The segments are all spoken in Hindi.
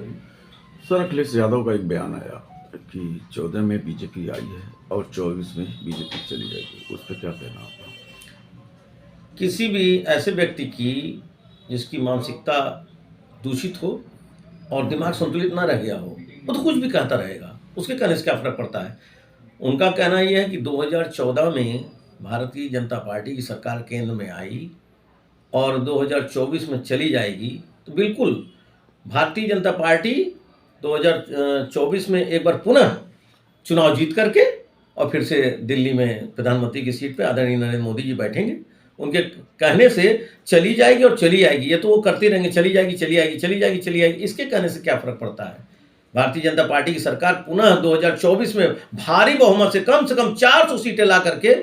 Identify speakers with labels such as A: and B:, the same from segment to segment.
A: बताइए।
B: सर, अखिलेश यादव का एक बयान आया कि 14 में बीजेपी आई है और 24 में बीजेपी चली जाएगी, उस पर क्या कहना आपका?
A: किसी भी ऐसे व्यक्ति की जिसकी मानसिकता दूषित हो और दिमाग संतुलित ना रह गया हो, वो तो कुछ भी कहता रहेगा, उसके कहने से क्या फ़र्क पड़ता है। उनका कहना ये है कि 2014 में भारतीय जनता पार्टी की सरकार केंद्र में आई और 2024 में चली जाएगी, तो बिल्कुल भारतीय जनता पार्टी 2024 में एक बार पुनः चुनाव जीत करके और फिर से दिल्ली में प्रधानमंत्री की सीट पे आदरणीय नरेंद्र मोदी जी बैठेंगे। उनके कहने से चली जाएगी और चली आएगी, ये तो वो करते रहेंगे, चली जाएगी, चली आएगी, चली जाएगी, चली आएगी, इसके कहने से क्या फ़र्क पड़ता है। भारतीय जनता पार्टी की सरकार पुनः 2024 में भारी बहुमत से कम 400 सीटें ला करके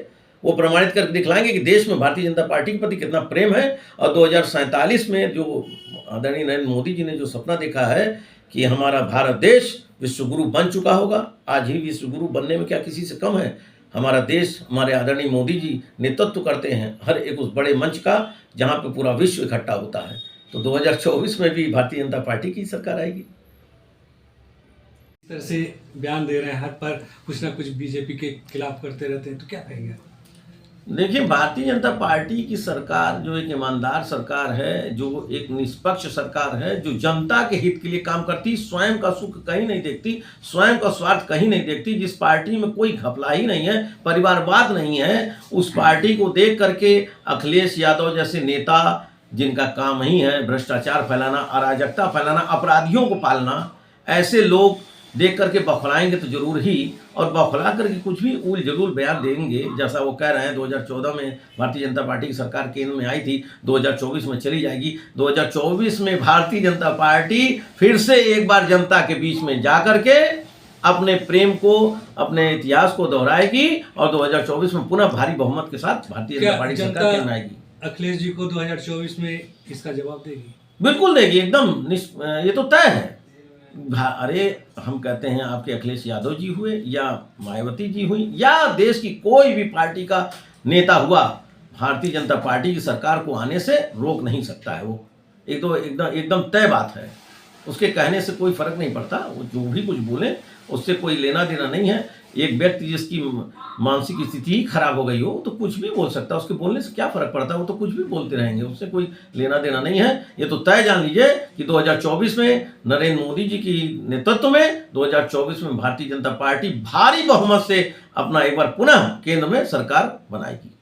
A: वो प्रमाणित करके दिखलाएंगे कि देश में भारतीय जनता पार्टी के प्रति कितना प्रेम है। और 2047 में जो आदरणीय नरेंद्र मोदी जी ने जो सपना देखा है कि हमारा भारत देश विश्वगुरु बन चुका होगा, आज ही विश्वगुरु बनने में क्या किसी से कम है। हमारा देश, हमारे आदरणीय मोदी जी नेतृत्व करते हैं हर एक उस बड़े मंच का जहाँ पे पूरा विश्व इकट्ठा होता है। तो 2024 में भी भारतीय जनता पार्टी की सरकार आएगी।
C: इस तरह से बयान दे रहे हैं, हर पर कुछ ना कुछ बीजेपी के खिलाफ करते रहते हैं, तो क्या कहेंगे?
A: देखिए, भारतीय जनता पार्टी की सरकार जो एक ईमानदार सरकार है, जो एक निष्पक्ष सरकार है, जो जनता के हित के लिए काम करती, स्वयं का सुख कहीं नहीं देखती, स्वयं का स्वार्थ कहीं नहीं देखती, जिस पार्टी में कोई घपलाई नहीं है, परिवारवाद नहीं है, उस पार्टी को देख करके अखिलेश यादव जैसे नेता जिनका काम ही है भ्रष्टाचार फैलाना, अराजकता फैलाना, अपराधियों को पालना, ऐसे लोग देख करके बौखलाएंगे तो जरूर ही, और बौखला करके कुछ भी उल जलूल बयान देंगे। जैसा वो कह रहे हैं 2014 में भारतीय जनता पार्टी की सरकार केंद्र में आई थी, 2024 में चली जाएगी। 2024 में भारतीय जनता पार्टी फिर से एक बार जनता के बीच में जा करके अपने प्रेम को, अपने इतिहास को दोहराएगी और 2024 में पुनः भारी बहुमत के साथ भारतीय जनता पार्टी की सरकार केंद्र में आएगी।
C: अखिलेश जी को 2024 में इसका जवाब देगी?
A: बिल्कुल देगी, एकदम ये तो तय है। अरे हम कहते हैं आपके अखिलेश यादव जी हुए या मायावती जी हुई या देश की कोई भी पार्टी का नेता हुआ, भारतीय जनता पार्टी की सरकार को आने से रोक नहीं सकता है। वो एकदम तय बात है, उसके कहने से कोई फर्क नहीं पड़ता। वो जो भी कुछ बोले उससे कोई लेना देना नहीं है। एक व्यक्ति जिसकी मानसिक स्थिति ही खराब हो गई हो तो कुछ भी बोल सकता है, उसके बोलने से क्या फर्क पड़ता है, वो तो कुछ भी बोलते रहेंगे, उससे कोई लेना देना नहीं है। ये तो तय जान लीजिए कि 2024 में नरेंद्र मोदी जी की नेतृत्व में 2024 में भारतीय जनता पार्टी भारी बहुमत से अपना एक बार पुनः केंद्र में सरकार बनाएगी।